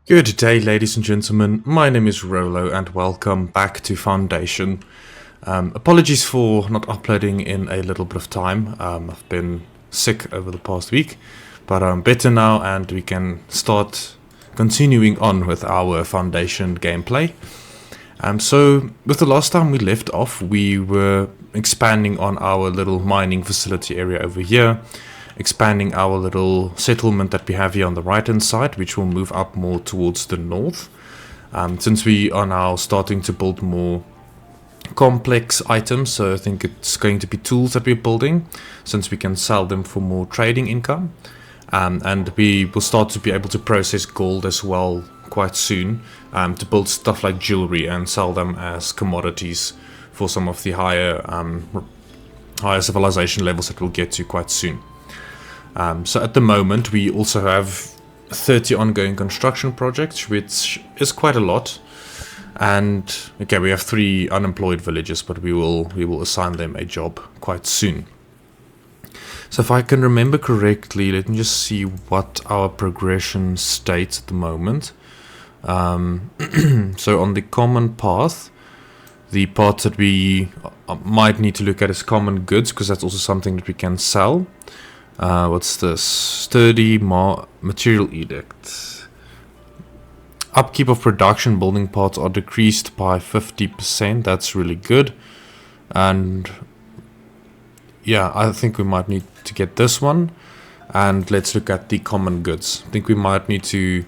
Good day, ladies and gentlemen. My name is Rolo, and welcome back to Foundation. Apologies for not uploading in a little bit of time. I've been sick over the past week, but I'm better now, and we can start continuing on with our Foundation gameplay. So, with the last time we left off, we were expanding on our little mining facility area over here, expanding our little settlement that we have here on the right hand side, which will move up more towards the north. Since we are now starting to build more complex items, so I think it's going to be tools that we're building, since we can sell them for more trading income. And we will start to be able to process gold as well quite soon, to build stuff like jewelry and sell them as commodities for some of the higher civilization levels that we'll get to quite soon. So at the moment we also have 30 ongoing construction projects, which is quite a lot. And okay, we have 3 unemployed villagers, but we will assign them a job quite soon. So if I can remember correctly, let me just see what our progression states at the moment. So on the common path, the parts that we might need to look at is common goods, because that's also something that we can sell. What's this? Sturdy material edict. Upkeep of production building parts are decreased by 50%. That's really good. And yeah, I think we might need to get this one. And let's look at the common goods. I think we might need to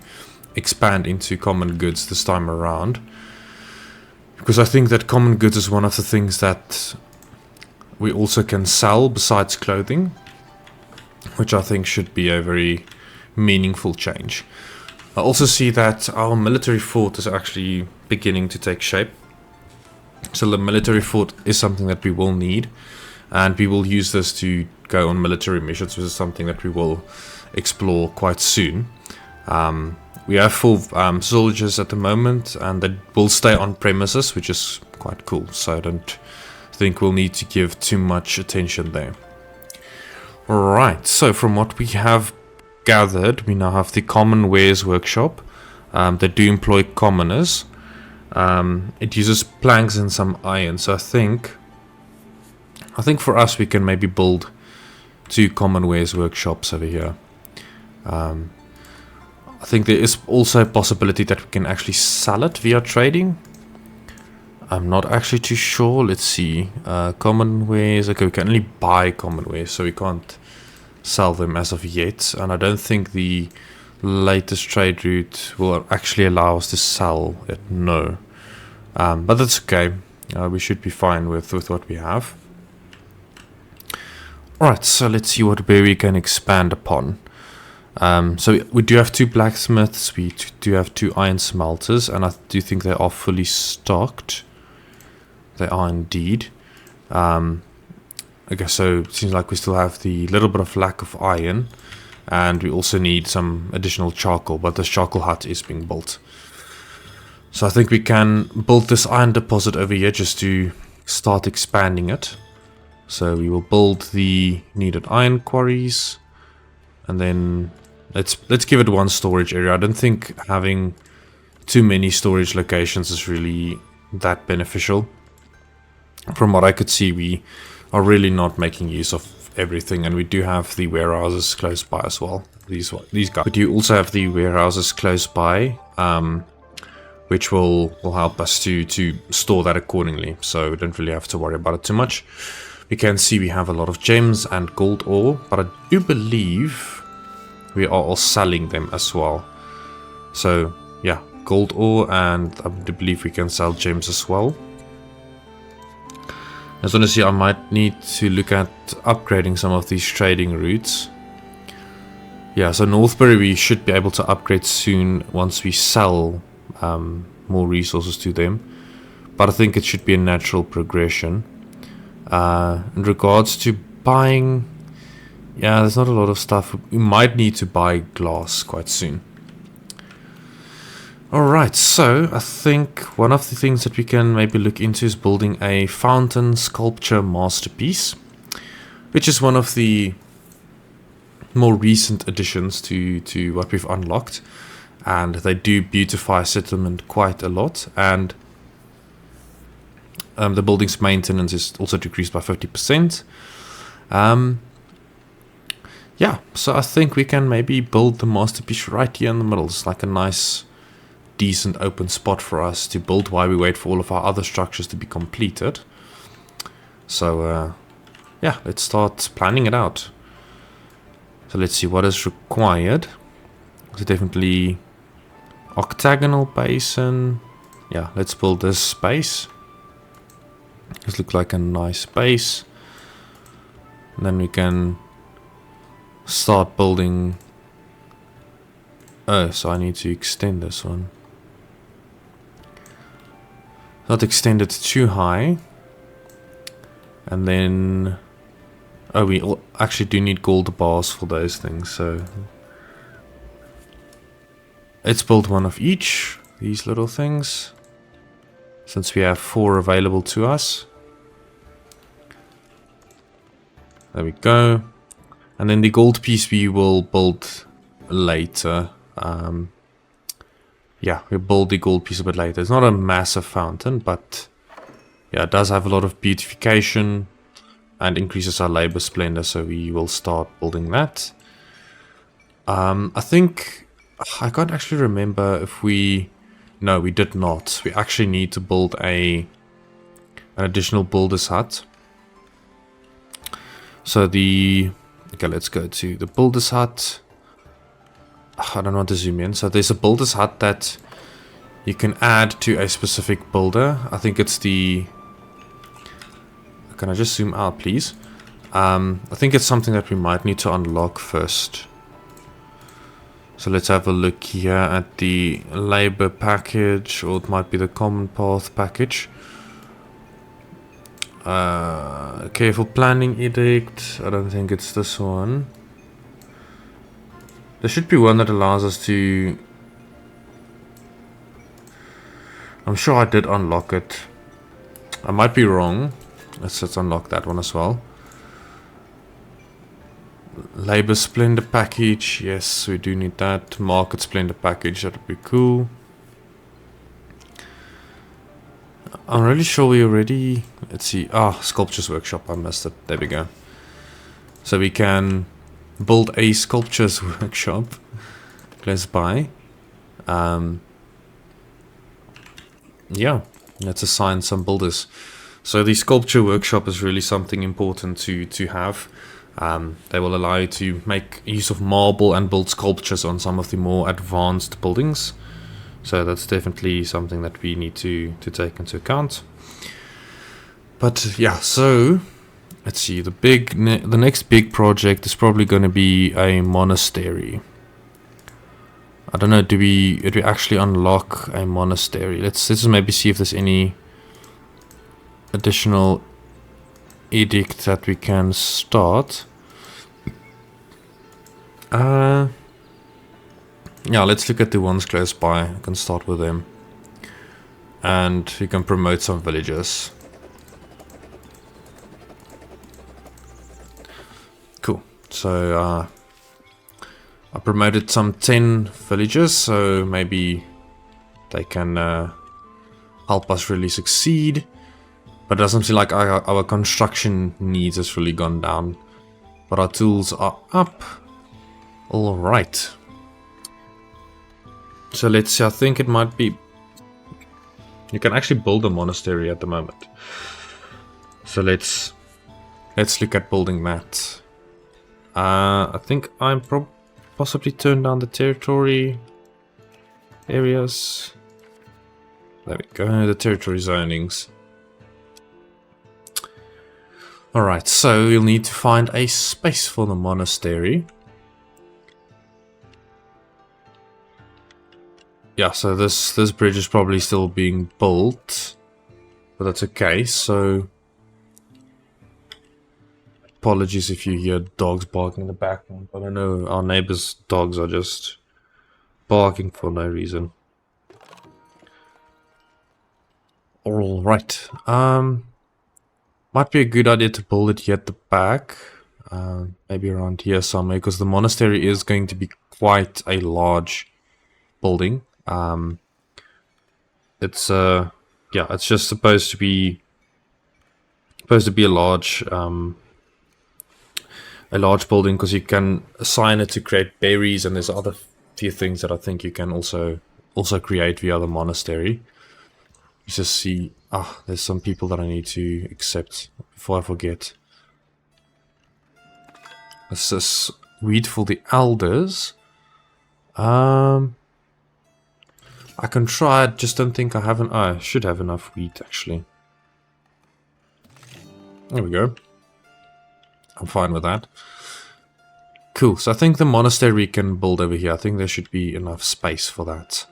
expand into common goods this time around, because I think that common goods is one of the things that we also can sell besides clothing, which I think should be a very meaningful change. I also see that our military fort is actually beginning to take shape. So the military fort is something that we will need, and we will use this to go on military missions, which is something that we will explore quite soon. We have 4 soldiers at the moment, and they will stay on premises, which is quite cool. So I don't think we'll need to give too much attention there. Alright, so from what we have gathered, we now have the Common Wares Workshop. They do employ commoners. It uses planks and some iron, so I think for us we can maybe build 2 Common Wares Workshops over here. I think there is also a possibility that we can actually sell it via trading. I'm not actually too sure. Let's see. Common wares. Okay, we can only buy common wares, so we can't sell them as of yet. And I don't think the latest trade route will actually allow us to sell it. No. But that's okay. We should be fine with what we have. Alright, so let's see where we can expand upon. So we do have 2 blacksmiths. We do have 2 iron smelters, and I do think they are fully stocked. They are indeed. Okay, so it seems like we still have the little bit of lack of iron, and we also need some additional charcoal, but this charcoal hut is being built. So I think we can build this iron deposit over here just to start expanding it. So we will build the needed iron quarries, and then let's give it 1 storage area. I don't think having too many storage locations is really that beneficial. From what I could see, we are really not making use of everything, and we do have the warehouses close by as well. These guys. But you also have the warehouses close by, which will help us to store that accordingly. So we don't really have to worry about it too much. You can see we have a lot of gems and gold ore, but I do believe we are all selling them as well. So yeah, gold ore, and I do believe we can sell gems as well. As honestly, I might need to look at upgrading some of these trading routes. Yeah, so Northbury we should be able to upgrade soon once we sell more resources to them. But I think it should be a natural progression. In regards to buying, yeah, there's not a lot of stuff. We might need to buy glass quite soon. Alright, so I think one of the things that we can maybe look into is building a fountain sculpture masterpiece, which is one of the more recent additions to what we've unlocked. and they do beautify settlement quite a lot, and the building's maintenance is also decreased by 50%. Yeah, so I think we can maybe build the masterpiece right here in the middle. It's like a nice, decent open spot for us to build while we wait for all of our other structures to be completed. So, yeah, let's start planning it out. So let's see what is required. So definitely octagonal basin. Yeah, let's build this space. This looks like a nice base. And then we can start building. Oh, so I need to extend this one. Not extend it too high. And then, oh, we actually do need gold bars for those things, so let's build one of each, these little things, since we have 4 available to us. There we go. And then the gold piece we will build later. Yeah, we'll build the gold piece a bit later. It's not a massive fountain, but yeah, it does have a lot of beautification and increases our labor splendor, so we will start building that. I think, I can't actually remember if we, no, we did not. We actually need to build an additional builder's hut. So okay, let's go to the builder's hut. I don't want to zoom in. So there's a builder's hut that you can add to a specific builder. I think it's the... Can I just zoom out, please? I think it's something that we might need to unlock first. So let's have a look here at the labor package, or it might be the common path package. Careful planning edict. I don't think it's this one. There should be one that allows us to... I'm sure I did unlock it. I might be wrong. Let's unlock that one as well. Labor Splendor package. Yes, we do need that. Market Splendor package. That would be cool. I'm really sure we already... Let's see. Sculptures Workshop. I missed it. There we go. So we can build a Sculptures Workshop close by. Yeah, let's assign some builders. So the Sculpture Workshop is really something important to have. They will allow you to make use of marble and build sculptures on some of the more advanced buildings. So that's definitely something that we need to take into account. But yeah, so let's see. The next big project is probably going to be a monastery. I don't know. Did we actually unlock a monastery? Let's maybe see if there's any additional edict that we can start. Yeah, let's look at the ones close by. I can start with them, and we can promote some villagers. Cool. So I promoted some 10 villagers, so maybe they can help us really succeed. But it doesn't seem like our construction needs has really gone down. But our tools are up. Alright. So let's see, I think it might be... You can actually build a monastery at the moment. So let's look at building that. I think I'm possibly turn down the territory areas. There we go, the territory zonings. Alright, so you'll need to find a space for the monastery. Yeah, so this bridge is probably still being built, but that's okay. So apologies if you hear dogs barking in the background, but I know our neighbors' dogs are just barking for no reason. Alright, might be a good idea to build it here at the back, maybe around here somewhere, because the monastery is going to be quite a large building. It's yeah, it's just supposed to be a large building, because you can assign it to create berries, and there's other few things that I think you can also create via the monastery. You just see, there's some people that I need to accept before I forget. This is wheat for the elders. I can try it, just don't think I have I should have enough wheat, actually. There we go. I'm fine with that. Cool, so I think the monastery we can build over here. I think there should be enough space for that.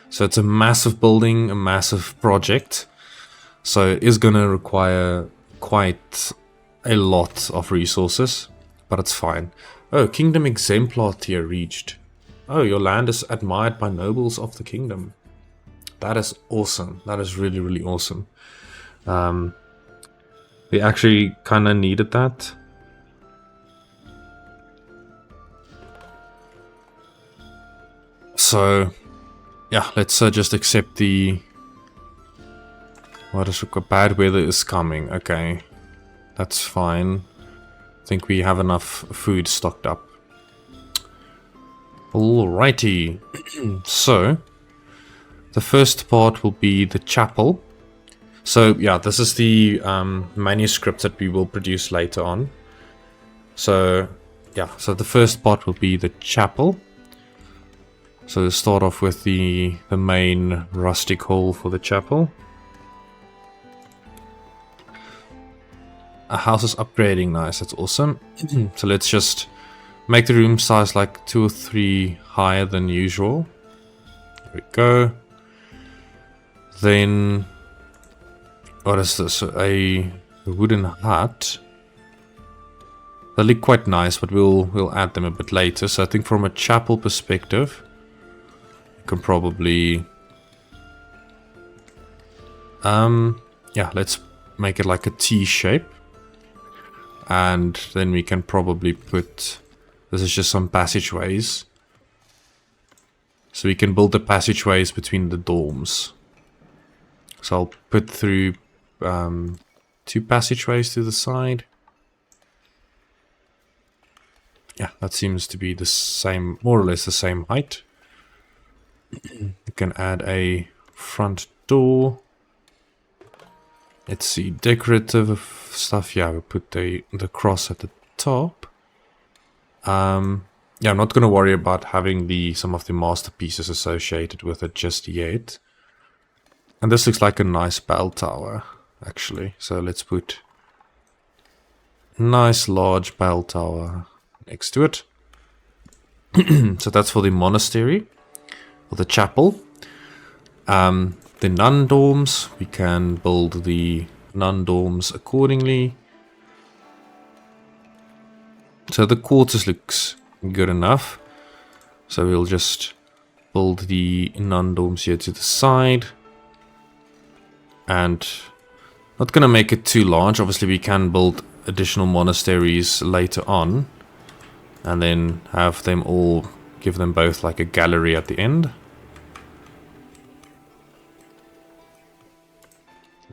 So it's a massive building, a massive project. So it is going to require quite a lot of resources, but it's fine. Oh, Kingdom Exemplar tier reached. Oh, your land is admired by nobles of the kingdom. That is awesome. That is really, really awesome. We actually kind of needed that. So, yeah, let's just accept the... What is it? Bad weather is coming. Okay, that's fine. I think we have enough food stocked up. Alrighty. So, the first part will be the chapel. So, yeah, this is the manuscript that we will produce later on. So, yeah, so the first part will be the chapel. So, we'll start off with the main rustic hall for the chapel. A house is upgrading, nice, that's awesome. So, let's just make the room size like 2 or 3 higher than usual. There we go. Then, what is this? A wooden hut. They look quite nice, but we'll add them a bit later. So I think from a chapel perspective, you can probably, yeah, let's make it like a T shape, and then we can probably put. This is just some passageways. So we can build the passageways between the dorms. So I'll put through 2 passageways to the side. Yeah, that seems to be the same, more or less the same height. You can add a front door. Let's see, decorative stuff. Yeah, we'll put the cross at the top. Yeah, I'm not going to worry about having some of the masterpieces associated with it just yet. And this looks like a nice bell tower, actually. So let's put nice large bell tower next to it. So that's for the monastery, or the chapel. The nun dorms, we can build the nun dorms accordingly. So the quarters looks good enough. So we'll just build the nun dorms here to the side. And not going to make it too large. Obviously we can build additional monasteries later on. And then have them all, give them both like a gallery at the end.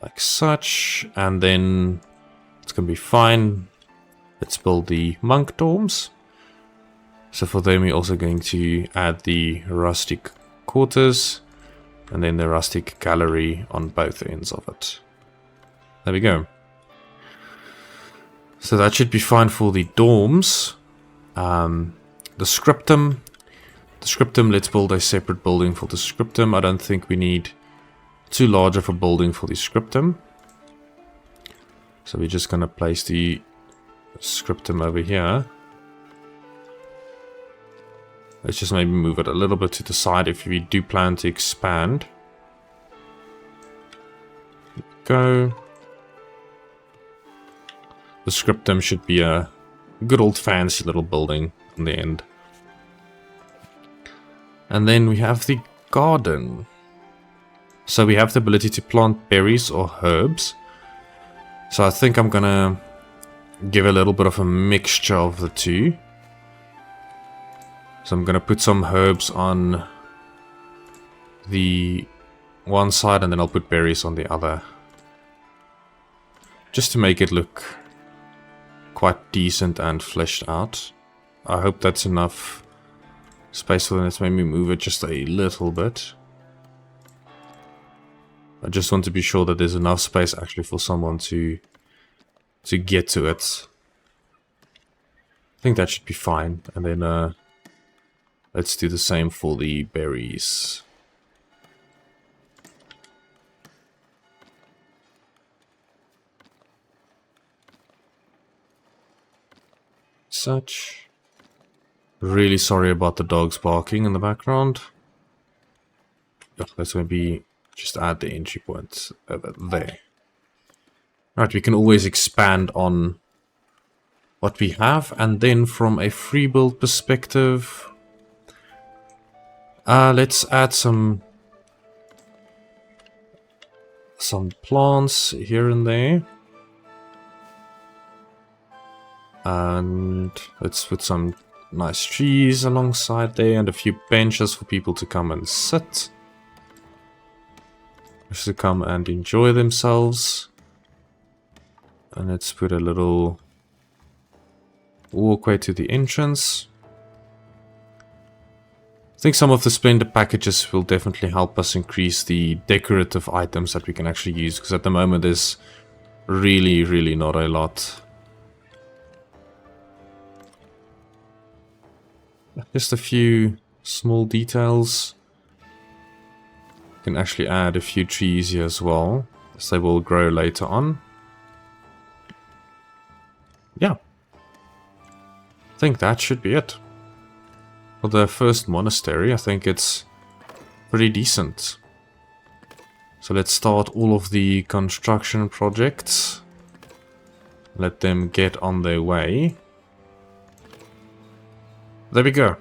Like such. And then it's going to be fine. Let's build the monk dorms. So for them we're also going to add the rustic quarters. And then the rustic gallery on both ends of it. There we go. So that should be fine for the dorms. The scriptum. The scriptum, let's build a separate building for the scriptum. I don't think we need too large of a building for the scriptum. So we're just going to place the scriptum over here. Let's just maybe move it a little bit to the side if we do plan to expand. Go. The scriptum should be a good old fancy little building in the end. And then we have the garden. So we have the ability to plant berries or herbs. So I think I'm gonna give a little bit of a mixture of the two. So I'm gonna put some herbs on the one side, and then I'll put berries on the other. Just to make it look quite decent and fleshed out. I hope that's enough space for them. Let's maybe move it just a little bit. I just want to be sure that there's enough space actually for someone to get to it. I think that should be fine. And then let's do the same for the berries. Such. Really sorry about the dogs barking in the background. Let's maybe just add the entry point over there. Right, we can always expand on what we have, and then from a free build perspective, let's add some plants here and there. And let's put some nice trees alongside there and a few benches for people to come and sit. Just to come and enjoy themselves. And let's put a little walkway to the entrance. I think some of the Splendor packages will definitely help us increase the decorative items that we can actually use, because at the moment there's really not a lot. Just a few small details. You can actually add a few trees here as well, as they will grow later on. Yeah. I think that should be it. For the first monastery, I think it's pretty decent. So let's start all of the construction projects. Let them get on their way. There we go.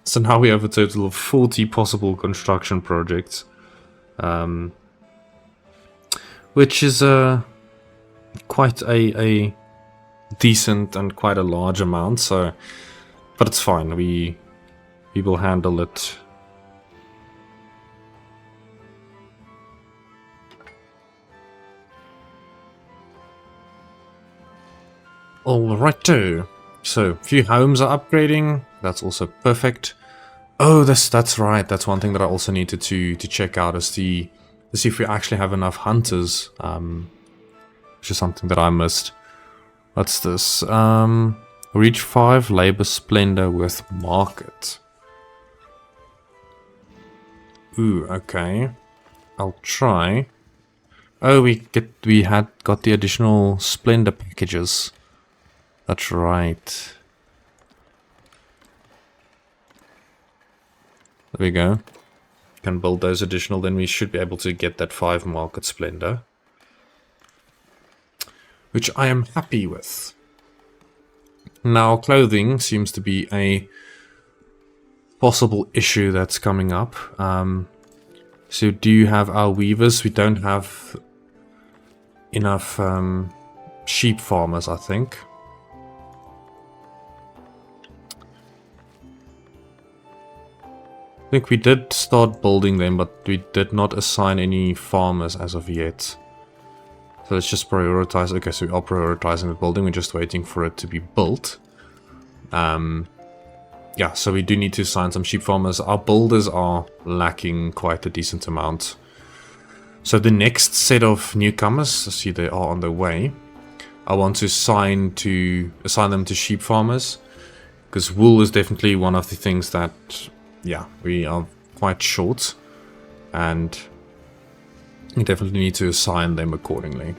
So now we have a total of 40 possible construction projects. Which is quite a decent and quite a large amount, so but it's fine, we will handle it. Alrighto. So, a few homes are upgrading. That's also perfect. Oh, that's right. That's one thing that I also needed to check out, is to see if we actually have enough hunters. Which is something that I missed. What's this? Reach 5 labor splendor with market. Ooh, okay. I'll try. Oh, we got the additional splendor packages. That's right. There we go. Can build those additional, then we should be able to get that 5 market splendor. Which I am happy with. Now, clothing seems to be a possible issue that's coming up. So do you have our weavers? We don't have enough sheep farmers, I think. I think we did start building them, but we did not assign any farmers as of yet. So let's just prioritize. Okay, so we are prioritizing the building. We're just waiting for it to be built. Yeah, so we do need to assign some sheep farmers. Our builders are lacking quite a decent amount. So the next set of newcomers, I see they are on their way. I want to assign them to sheep farmers, because wool is definitely one of the things that, yeah, we are quite short, and you definitely need to assign them accordingly.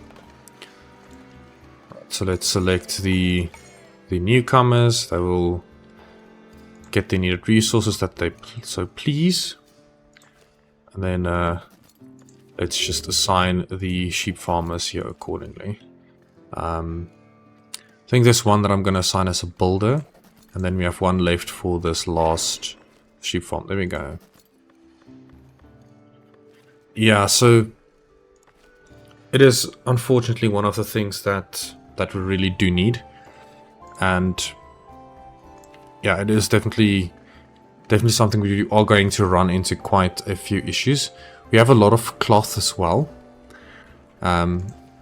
Right, so let's select the newcomers. They will get the needed resources that they so please, and then let's just assign the sheep farmers here accordingly. I think there's one that I'm going to assign as a builder, and then we have one left for this last sheep farm. There we go. Yeah, so it is unfortunately one of the things that we really do need, and yeah, it is definitely definitely something we are going to run into quite a few issues. We have a lot of cloth as well.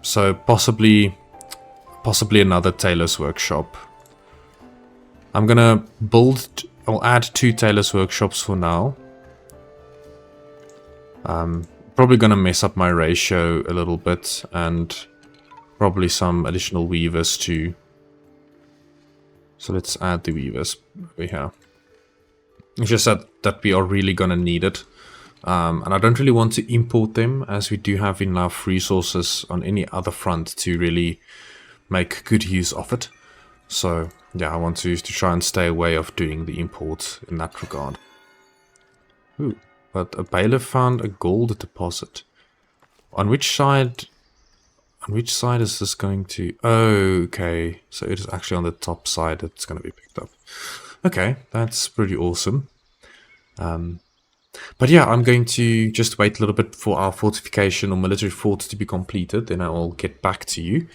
So possibly another tailor's workshop. I'm gonna I'll add 2 tailor's workshops for now. Probably gonna mess up my ratio a little bit, and probably some additional weavers too. So let's add the weavers over here. It's just that we are really gonna need it. And I don't really want to import them, as we do have enough resources on any other front to really make good use of it. So yeah, I want to try and stay away of doing the import in that regard. Ooh, but a bailiff found a gold deposit. On which side is this going to... Oh, okay, so it is actually on the top side that's going to be picked up. Okay, that's pretty awesome. But yeah, I'm going to just wait a little bit for our fortification or military fort to be completed, then I'll get back to you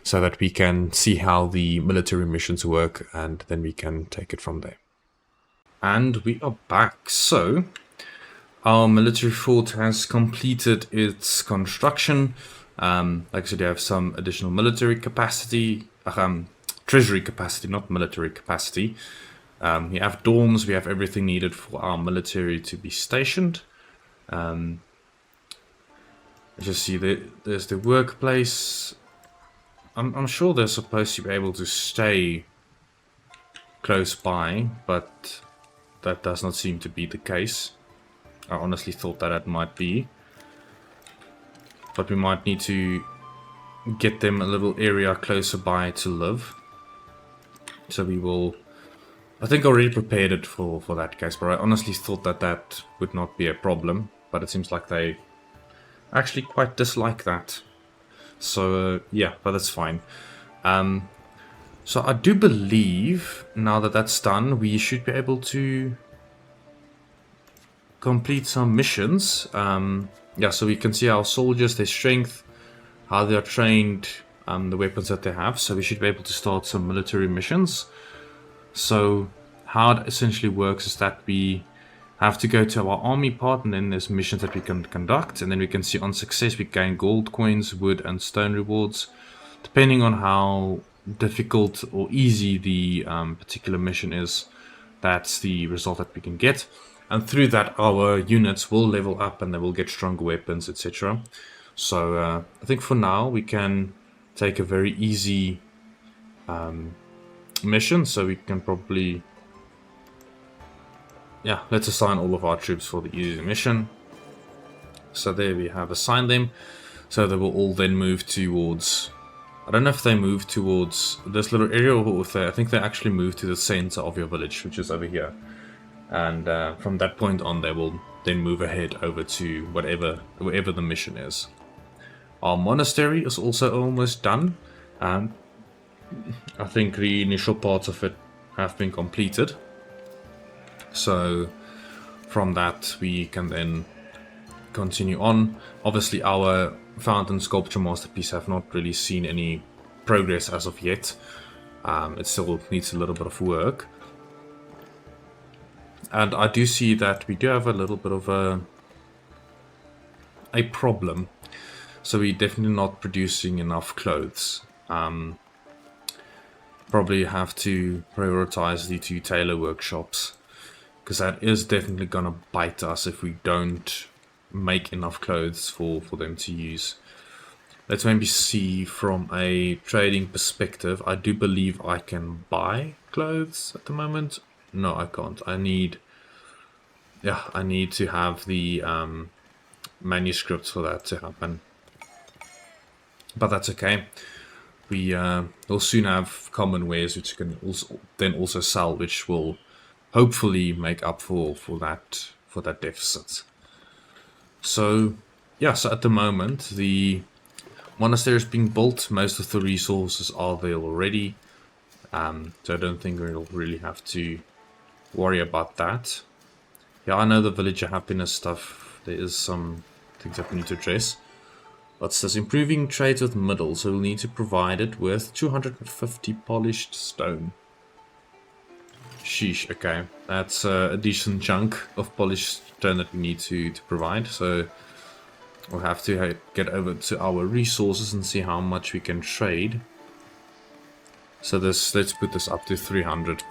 so that we can see how the military missions work, and then we can take it from there. And we are back. So our military fort has completed its construction. Like I said, you have some additional military capacity, treasury capacity, not military capacity. We have dorms, we have everything needed for our military to be stationed. Just see there's the workplace. I'm sure they're supposed to be able to stay close by, but that does not seem to be the case. I honestly thought that it might be. But we might need to get them a little area closer by to live. So we will... I think I already prepared it for that case, but I honestly thought that would not be a problem. But it seems like they actually quite dislike that. So yeah, but that's fine. So I do believe now that that's done, we should be able to complete some missions. Yeah, so we can see our soldiers, their strength, how they are trained, the weapons that they have. So we should be able to start some military missions. So how it essentially works is that we have to go to our army part, and then there's missions that we can conduct, and then we can see on success we gain gold coins, wood and stone rewards. Depending on how difficult or easy the particular mission is, that's the result that we can get. And through that our units will level up and they will get stronger weapons, etc. So I think for now we can take a very easy mission, so we can probably... Yeah, let's assign all of our troops for the easy mission. So there we have assigned them. So they will all then move towards... I don't know if they move towards this little area or if I think they actually move to the center of your village, which is over here. And from that point on they will then move ahead over to wherever the mission is. Our monastery is also almost done. I think the initial parts of it have been completed. So from that we can then continue on. Obviously our fountain sculpture masterpiece have not really seen any progress as of yet. It still needs a little bit of work. And I do see that we do have a little bit of a problem. So we're definitely not producing enough clothes. Probably have to prioritize the 2 tailor workshops, because that is definitely gonna bite us if we don't make enough clothes for them to use. Let's maybe see from a trading perspective. I do believe I can buy clothes at the moment. No, I can't. I need to have the manuscripts for that to happen. But that's okay. We will soon have common wares which you can also sell, which will hopefully make up for that deficit. So yeah, so at the moment the monastery is being built. Most of the resources are there already. So I don't think we'll really have to worry about that. Yeah, I know the villager happiness stuff. There is some things that we need to address. What's this? Improving trades with middle. So we'll need to provide it with 250 polished stone. Sheesh, okay. That's a decent chunk of polished stone that we need to provide, so we'll have to get over to our resources and see how much we can trade. So let's put this up to 300.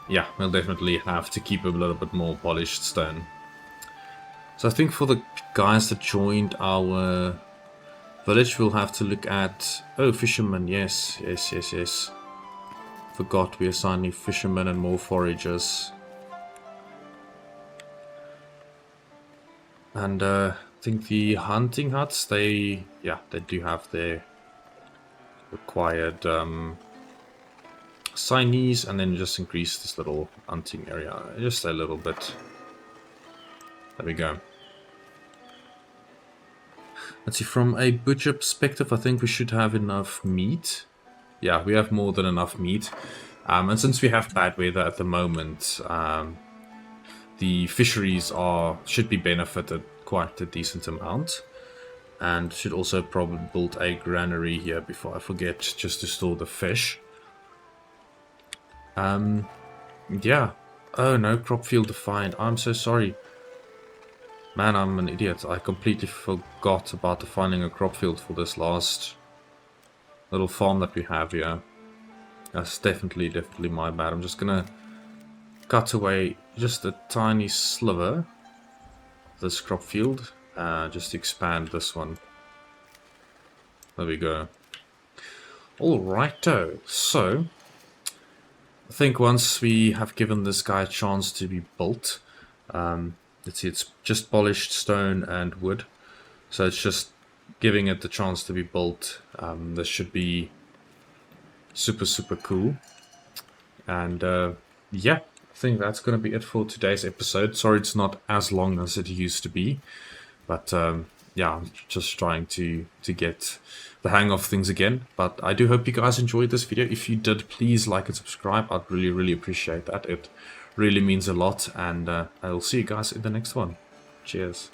Yeah, we'll definitely have to keep a little bit more polished stone. So I think for the guys that joined our village, we'll have to look at... Oh, fishermen, yes. Forgot we assigned new fishermen and more foragers. And I think the hunting huts, they do have their required signees, and then just increase this little hunting area just a little bit. There we go. Let's see, from a butcher perspective, I think we should have enough meat. Yeah, we have more than enough meat. And since we have bad weather at the moment, the fisheries should be benefited quite a decent amount. And should also probably build a granary here before I forget, just to store the fish. Yeah. Oh, no crop field defined. I'm so sorry. Man, I'm an idiot. I completely forgot about defining a crop field for this last little farm that we have here. That's definitely my bad. I'm just gonna cut away just a tiny sliver of this crop field, just to expand this one. There we go. Alrighto. So, I think once we have given this guy a chance to be built, let's see, it's just polished stone and wood. So it's just giving it the chance to be built. This should be super cool. And yeah, I think that's going to be it for today's episode. Sorry it's not as long as it used to be. But yeah, I'm just trying to get the hang of things again. But I do hope you guys enjoyed this video. If you did, please like and subscribe. I'd really appreciate that. It really means a lot, and I'll see you guys in the next one. Cheers.